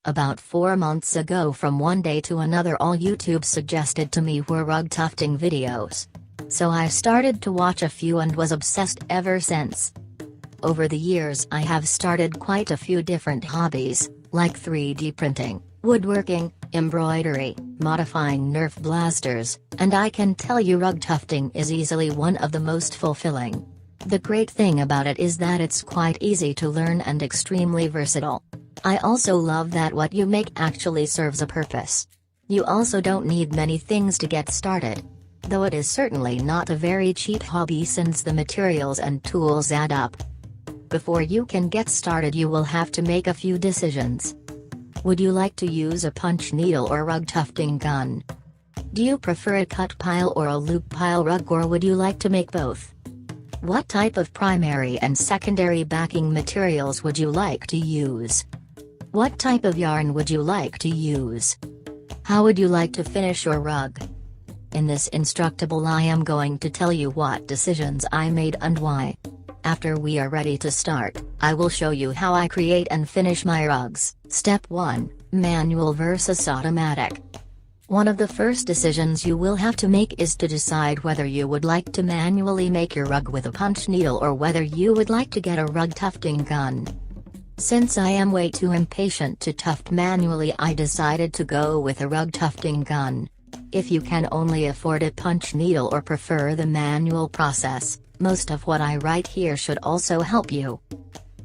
About 4 months ago, from one day to another, all YouTube suggested to me were rug tufting videos. So I started to watch a few and was obsessed ever since. Over the years I have started quite a few different hobbies, like 3D printing, woodworking, embroidery, modifying Nerf blasters, and I can tell you rug tufting is easily one of the most fulfilling. The great thing about it is that it's quite easy to learn and extremely versatile. I also love that what you make actually serves a purpose. You also don't need many things to get started. Though it is certainly not a very cheap hobby since the materials and tools add up. Before you can get started, you will have to make a few decisions. Would you like to use a punch needle or rug tufting gun? Do you prefer a cut pile or a loop pile rug, or would you like to make both? What type of primary and secondary backing materials would you like to use? What type of yarn would you like to use? How would you like to finish your rug? In this Instructable I am going to tell you what decisions I made and why. After we are ready to start, I will show you how I create and finish my rugs. Step 1, Manual versus Automatic. One of the first decisions you will have to make is to decide whether you would like to manually make your rug with a punch needle or whether you would like to get a rug tufting gun. Since I am way too impatient to tuft manually, I decided to go with a rug tufting gun. If you can only afford a punch needle or prefer the manual process, most of what I write here should also help you.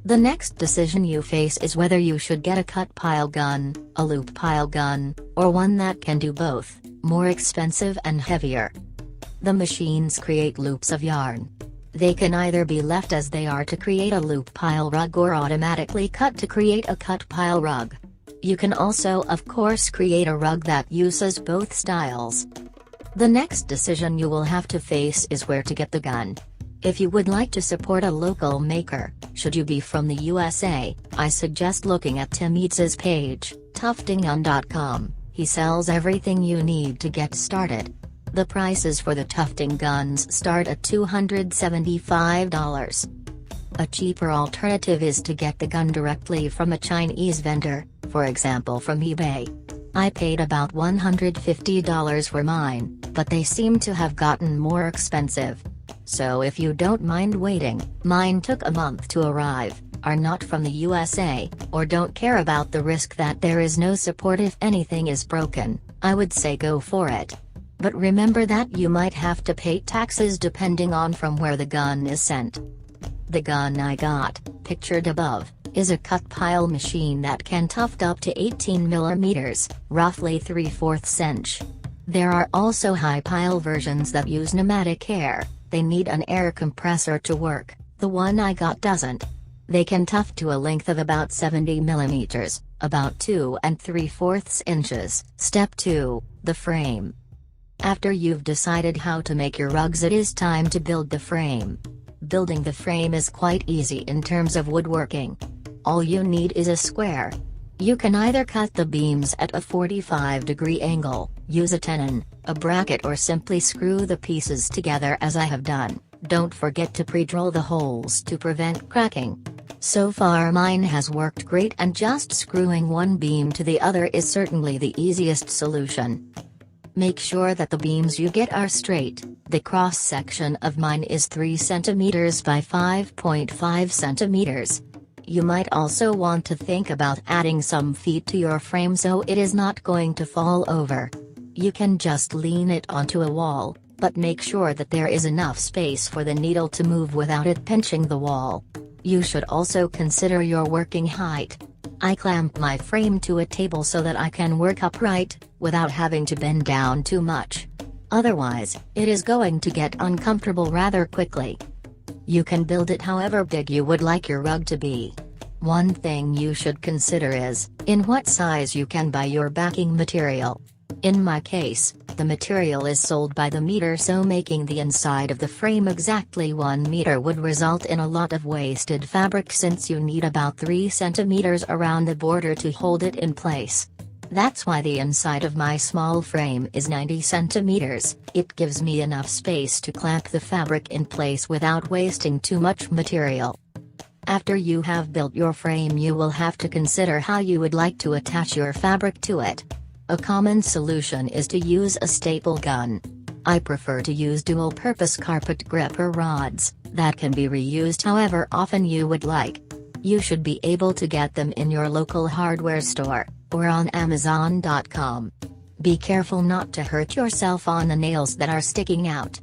The next decision you face is whether you should get a cut pile gun, a loop pile gun, or one that can do both, more expensive and heavier. The machines create loops of yarn. They can either be left as they are to create a loop pile rug or automatically cut to create a cut pile rug. You can also, of course, create a rug that uses both styles. The next decision you will have to face is where to get the gun. If you would like to support a local maker, should you be from the USA, I suggest looking at Tim Eats's page, tuftinggun.com. He sells everything you need to get started. The prices for the tufting guns start at $275. A cheaper alternative is to get the gun directly from a Chinese vendor, for example from eBay. I paid about $150 for mine, but they seem to have gotten more expensive. So if you don't mind waiting, mine took a month to arrive, are not from the USA, or don't care about the risk that there is no support if anything is broken, I would say go for it. But remember that you might have to pay taxes depending on from where the gun is sent. The gun I got, pictured above, is a cut pile machine that can tuft up to 18 mm, roughly 3/4 inch. There are also high pile versions that use pneumatic air. They need an air compressor to work, the one I got doesn't. They can tuft to a length of about 70 mm, about 2 3/4 inches. Step 2, the frame. After you've decided how to make your rugs, it is time to build the frame. Building the frame is quite easy in terms of woodworking. All you need is a square. You can either cut the beams at a 45-degree angle, use a tenon, a bracket, or simply screw the pieces together as I have done. Don't forget to pre-drill the holes to prevent cracking. So far mine has worked great, and just screwing one beam to the other is certainly the easiest solution. Make sure that the beams you get are straight. The cross section of mine is 3 cm by 5.5 cm. You might also want to think about adding some feet to your frame so it is not going to fall over. You can just lean it onto a wall, but make sure that there is enough space for the needle to move without it pinching the wall. You should also consider your working height. I clamp my frame to a table so that I can work upright, without having to bend down too much. Otherwise, it is going to get uncomfortable rather quickly. You can build it however big you would like your rug to be. One thing you should consider is, in what size you can buy your backing material. In my case, the material is sold by the meter, so making the inside of the frame exactly 1 meter would result in a lot of wasted fabric, since you need about 3 centimeters around the border to hold it in place. That's why the inside of my small frame is 90 centimeters. It gives me enough space to clamp the fabric in place without wasting too much material. After you have built your frame, you will have to consider how you would like to attach your fabric to it. A common solution is to use a staple gun. I prefer to use dual-purpose carpet gripper rods that can be reused however often you would like. You should be able to get them in your local hardware store, or on Amazon.com. Be careful not to hurt yourself on the nails that are sticking out.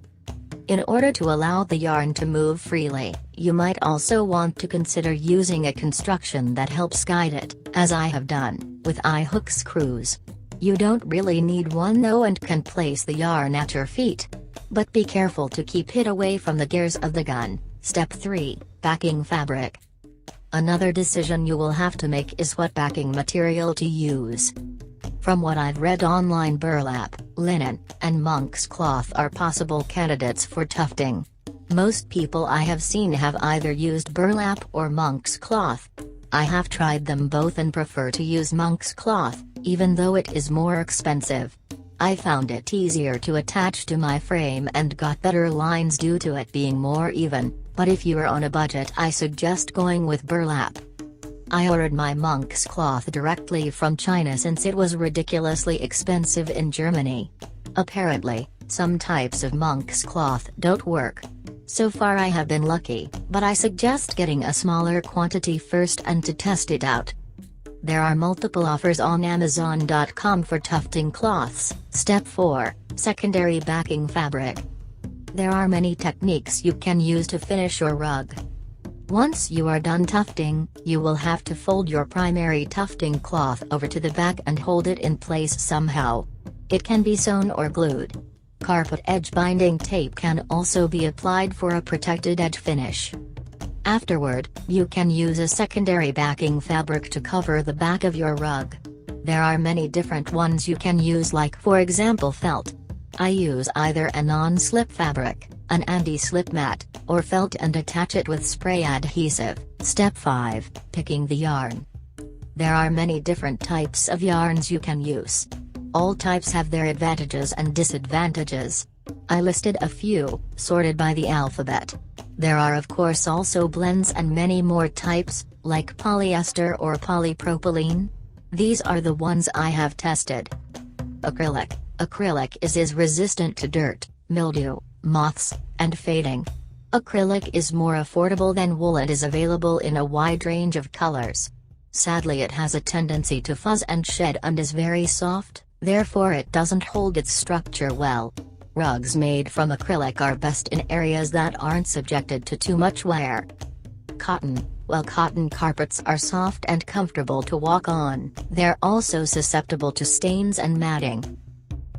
In order to allow the yarn to move freely, you might also want to consider using a construction that helps guide it, as I have done, with eye-hook screws. You don't really need one though and can place the yarn at your feet. But be careful to keep it away from the gears of the gun. Step 3, Backing fabric. Another decision you will have to make is what backing material to use. From what I've read online, burlap, linen, and monk's cloth are possible candidates for tufting. Most people I have seen have either used burlap or monk's cloth. I have tried them both and prefer to use monk's cloth, even though it is more expensive. I found it easier to attach to my frame and got better lines due to it being more even, but if you are on a budget I suggest going with burlap. I ordered my monk's cloth directly from China since it was ridiculously expensive in Germany. Apparently, some types of monk's cloth don't work. So far I have been lucky, but I suggest getting a smaller quantity first and to test it out. There are multiple offers on Amazon.com for tufting cloths. Step 4, Secondary backing fabric. There are many techniques you can use to finish your rug. Once you are done tufting, you will have to fold your primary tufting cloth over to the back and hold it in place somehow. It can be sewn or glued. Carpet edge binding tape can also be applied for a protected edge finish. Afterward, you can use a secondary backing fabric to cover the back of your rug. There are many different ones you can use, like for example felt. I use either a non-slip fabric, an anti-slip mat, or felt and attach it with spray adhesive. Step 5, Picking the yarn. There are many different types of yarns you can use. All types have their advantages and disadvantages. I listed a few, sorted by the alphabet. There are of course also blends and many more types, like polyester or polypropylene. These are the ones I have tested. Acrylic. Acrylic is resistant to dirt, mildew, moths, and fading. Acrylic is more affordable than wool and is available in a wide range of colors. Sadly, it has a tendency to fuzz and shed and is very soft, therefore it doesn't hold its structure well. Rugs made from acrylic are best in areas that aren't subjected to too much wear. Cotton. While cotton carpets are soft and comfortable to walk on, they're also susceptible to stains and matting.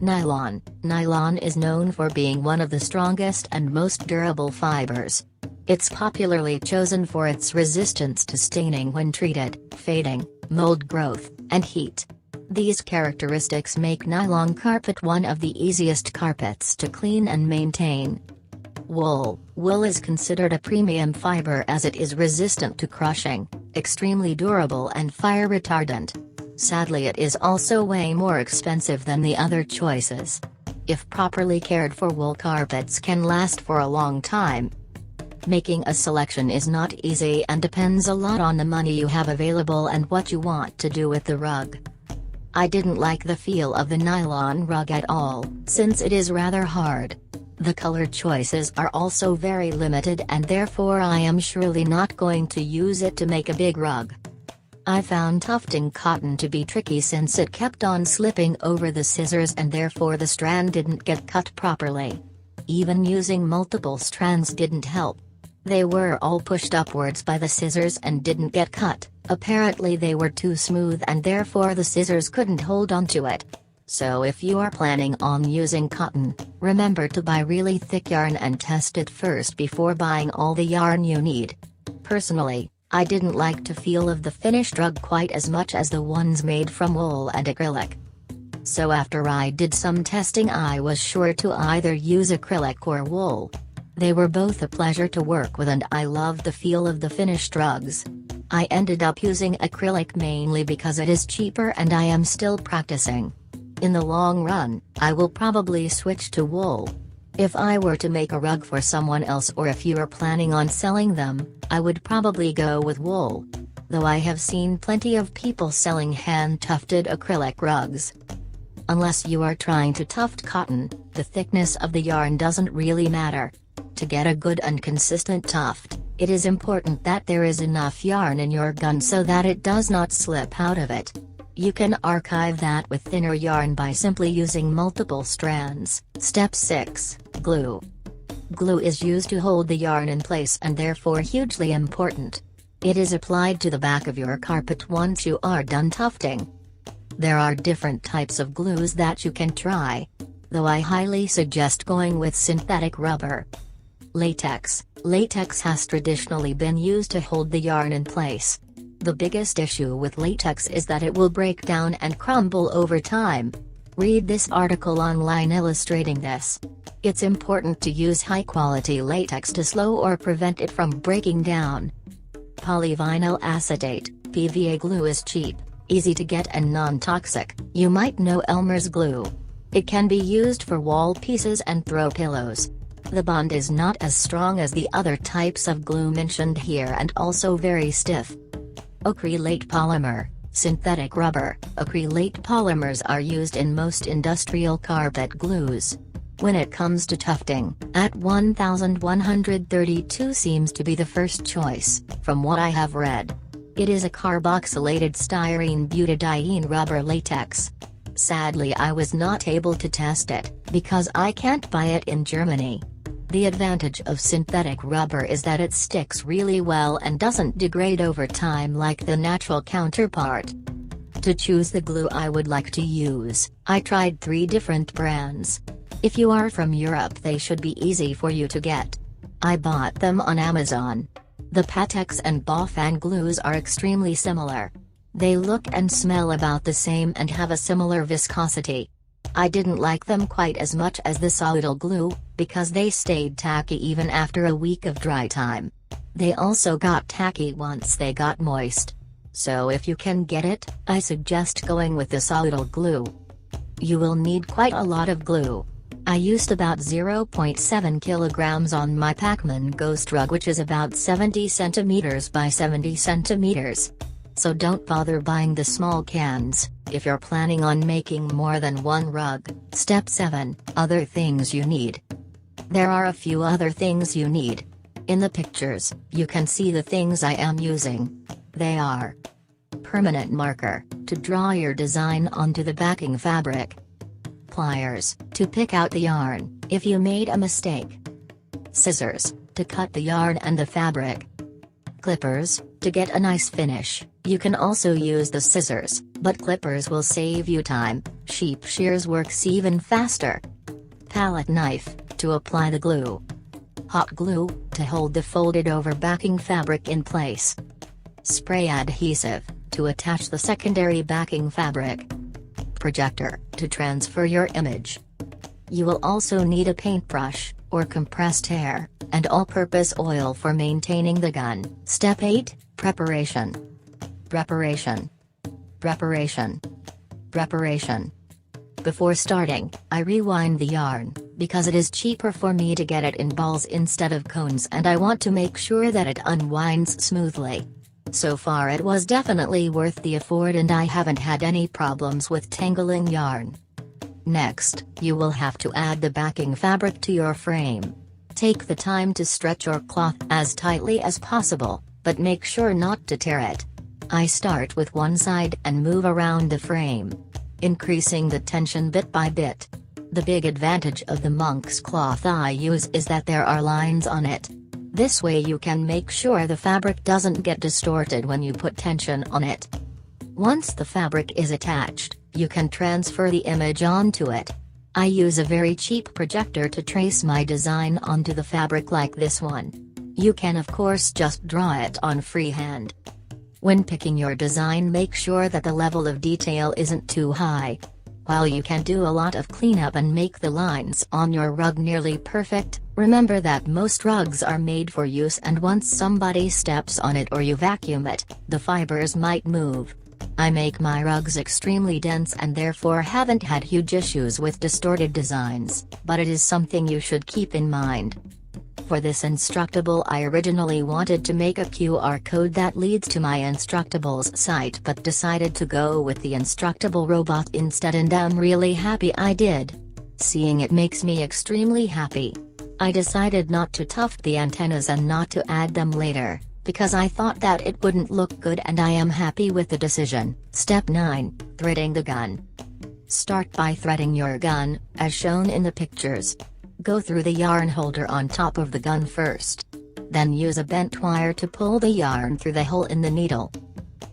Nylon. Nylon is known for being one of the strongest and most durable fibers. It's popularly chosen for its resistance to staining when treated, fading, mold growth, and heat. These characteristics make nylon carpet one of the easiest carpets to clean and maintain. Wool. Wool is considered a premium fiber as it is resistant to crushing, extremely durable and fire retardant. Sadly, it is also way more expensive than the other choices. If properly cared for, wool carpets can last for a long time. Making a selection is not easy and depends a lot on the money you have available and what you want to do with the rug. I didn't like the feel of the nylon rug at all, since it is rather hard. The color choices are also very limited and therefore I am surely not going to use it to make a big rug. I found tufting cotton to be tricky since it kept on slipping over the scissors and therefore the strand didn't get cut properly. Even using multiple strands didn't help. They were all pushed upwards by the scissors and didn't get cut. Apparently they were too smooth and therefore the scissors couldn't hold onto it. So if you are planning on using cotton, remember to buy really thick yarn and test it first before buying all the yarn you need. Personally, I didn't like the feel of the finished rug quite as much as the ones made from wool and acrylic. So after I did some testing, I was sure to either use acrylic or wool. They were both a pleasure to work with and I loved the feel of the finished rugs. I ended up using acrylic mainly because it is cheaper and I am still practicing. In the long run, I will probably switch to wool. If I were to make a rug for someone else, or if you are planning on selling them, I would probably go with wool. Though I have seen plenty of people selling hand-tufted acrylic rugs. Unless you are trying to tuft cotton, the thickness of the yarn doesn't really matter. To get a good and consistent tuft, it is important that there is enough yarn in your gun so that it does not slip out of it. You can archive that with thinner yarn by simply using multiple strands. Step 6. Glue. Glue is used to hold the yarn in place and therefore hugely important. It is applied to the back of your carpet once you are done tufting. There are different types of glues that you can try, though I highly suggest going with synthetic rubber. Latex. Latex has traditionally been used to hold the yarn in place. The biggest issue with latex is that it will break down and crumble over time. Read this article online illustrating this. It's important to use high-quality latex to slow or prevent it from breaking down. Polyvinyl acetate, PVA glue is cheap, easy to get and non-toxic. You might know Elmer's glue. It can be used for wall pieces and throw pillows. The bond is not as strong as the other types of glue mentioned here and also very stiff. Acrylate polymer, synthetic rubber. Acrylate polymers are used in most industrial carpet glues. When it comes to tufting, at 1132 seems to be the first choice, from what I have read. It is a carboxylated styrene butadiene rubber latex. Sadly, I was not able to test it, because I can't buy it in Germany. The advantage of synthetic rubber is that it sticks really well and doesn't degrade over time like the natural counterpart. To choose the glue I would like to use, I tried 3 different brands. If you are from Europe, they should be easy for you to get. I bought them on Amazon. The Patex and Bofan glues are extremely similar. They look and smell about the same and have a similar viscosity. I didn't like them quite as much as the Solidal glue, because they stayed tacky even after a week of dry time. They also got tacky once they got moist. So if you can get it, I suggest going with the Solidal glue. You will need quite a lot of glue. I used about 0.7 kilograms on my Pacman Ghost rug, which is about 70 centimeters by 70 centimeters. So don't bother buying the small cans, if you're planning on making more than one rug. Step 7. Other things you need. There are a few other things you need. In the pictures, you can see the things I am using. They are: permanent marker, to draw your design onto the backing fabric. Pliers, to pick out the yarn, if you made a mistake. Scissors, to cut the yarn and the fabric. Clippers, to get a nice finish. You can also use the scissors, but clippers will save you time. Sheep shears works even faster. Palette knife, to apply the glue. Hot glue, to hold the folded over backing fabric in place. Spray adhesive, to attach the secondary backing fabric. Projector, to transfer your image. You will also need a paintbrush, or compressed air, and all-purpose oil for maintaining the gun. Step 8. Preparation. Preparation. Preparation. Preparation. Before starting, I rewind the yarn, because it is cheaper for me to get it in balls instead of cones, and I want to make sure that it unwinds smoothly. So far it was definitely worth the effort and I haven't had any problems with tangling yarn. Next, you will have to add the backing fabric to your frame. Take the time to stretch your cloth as tightly as possible, but make sure not to tear it. I start with one side and move around the frame, increasing the tension bit by bit. The big advantage of the monk's cloth I use is that there are lines on it. This way you can make sure the fabric doesn't get distorted when you put tension on it. Once the fabric is attached, you can transfer the image onto it. I use a very cheap projector to trace my design onto the fabric like this one. You can of course just draw it on freehand. When picking your design, make sure that the level of detail isn't too high. While you can do a lot of cleanup and make the lines on your rug nearly perfect, remember that most rugs are made for use, and once somebody steps on it or you vacuum it, the fibers might move. I make my rugs extremely dense and therefore haven't had huge issues with distorted designs, but it is something you should keep in mind. For this Instructable, I originally wanted to make a QR code that leads to my Instructables site but decided to go with the Instructable robot instead, and I'm really happy I did. Seeing it makes me extremely happy. I decided not to tuft the antennas and not to add them later, because I thought that it wouldn't look good, and I am happy with the decision. Step 9. Threading the gun. Start by threading your gun, as shown in the pictures. Go through the yarn holder on top of the gun first. Then use a bent wire to pull the yarn through the hole in the needle.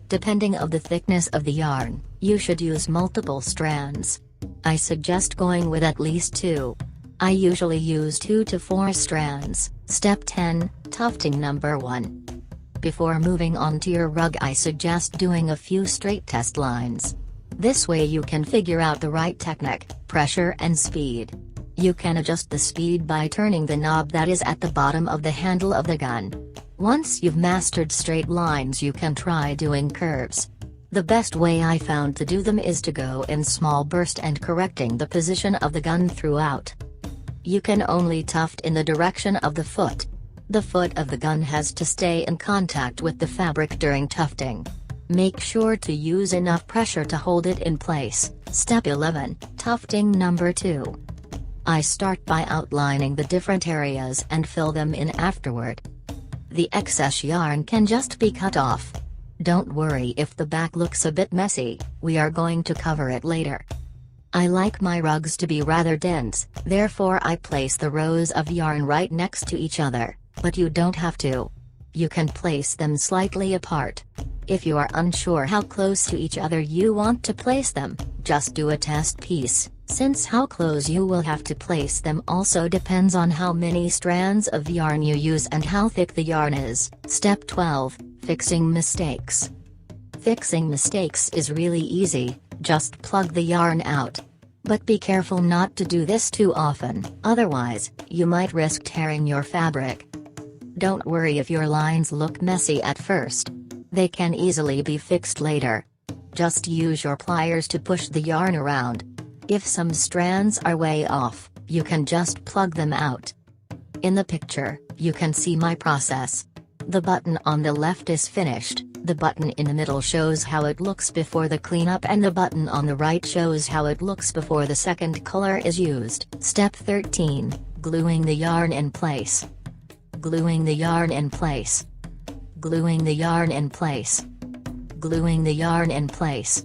Depending on the thickness of the yarn, you should use multiple strands. I suggest going with at least 2. I usually use 2 to 4 strands. Step 10. Tufting number 1. Before moving on to your rug, I suggest doing a few straight test lines. This way you can figure out the right technique, pressure and speed. You can adjust the speed by turning the knob that is at the bottom of the handle of the gun. Once you've mastered straight lines, you can try doing curves. The best way I found to do them is to go in small bursts and correcting the position of the gun throughout. You can only tuft in the direction of the foot. The foot of the gun has to stay in contact with the fabric during tufting. Make sure to use enough pressure to hold it in place. Step 11. Tufting number 2. I start by outlining the different areas and fill them in afterward. The excess yarn can just be cut off. Don't worry if the back looks a bit messy, we are going to cover it later. I like my rugs to be rather dense, therefore I place the rows of yarn right next to each other, but you don't have to. You can place them slightly apart. If you are unsure how close to each other you want to place them, just do a test piece, since how close you will have to place them also depends on how many strands of yarn you use and how thick the yarn is. Step 12. Fixing mistakes. Fixing mistakes is really easy, just plug the yarn out. But be careful not to do this too often, otherwise, you might risk tearing your fabric. Don't worry if your lines look messy at first. They can easily be fixed later. Just use your pliers to push the yarn around. If some strands are way off, you can just plug them out. In the picture, you can see my process. The button on the left is finished, the button in the middle shows how it looks before the cleanup, and the button on the right shows how it looks before the second color is used. Step 13. Gluing the yarn in place. Gluing the yarn in place. Gluing the yarn in place. Gluing the yarn in place.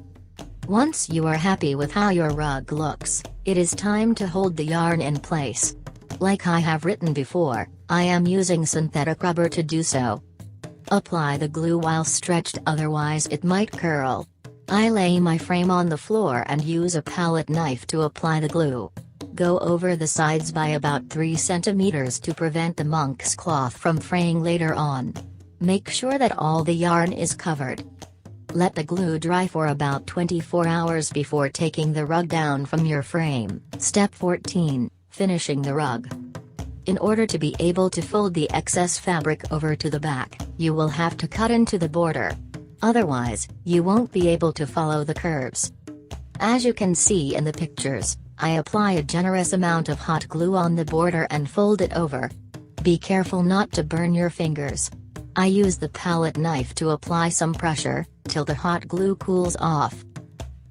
Once you are happy with how your rug looks, it is time to hold the yarn in place. Like I have written before, I am using synthetic rubber to do so. Apply the glue while stretched, otherwise it might curl. I lay my frame on the floor and use a palette knife to apply the glue. Go over the sides by about 3 cm to prevent the monk's cloth from fraying later on. Make sure that all the yarn is covered. Let the glue dry for about 24 hours before taking the rug down from your frame. Step 14. Finishing the rug. In order to be able to fold the excess fabric over to the back, you will have to cut into the border. Otherwise, you won't be able to follow the curves. As you can see in the pictures, I apply a generous amount of hot glue on the border and fold it over. Be careful not to burn your fingers. I use the palette knife to apply some pressure, till the hot glue cools off.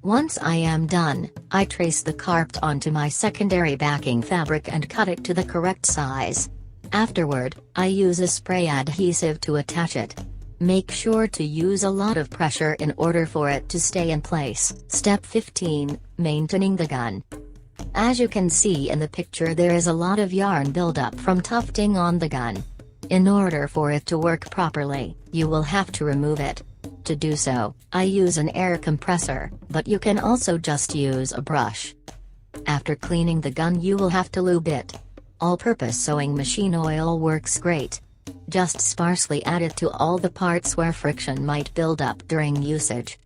Once I am done, I trace the carpet onto my secondary backing fabric and cut it to the correct size. Afterward, I use a spray adhesive to attach it. Make sure to use a lot of pressure in order for it to stay in place. Step 15. Maintaining the gun. As you can see in the picture, there is a lot of yarn buildup from tufting on the gun. In order for it to work properly, you will have to remove it. To do so, I use an air compressor, but you can also just use a brush. After cleaning the gun, you will have to lube it. All-purpose sewing machine oil works great. Just sparsely add it to all the parts where friction might build up during usage.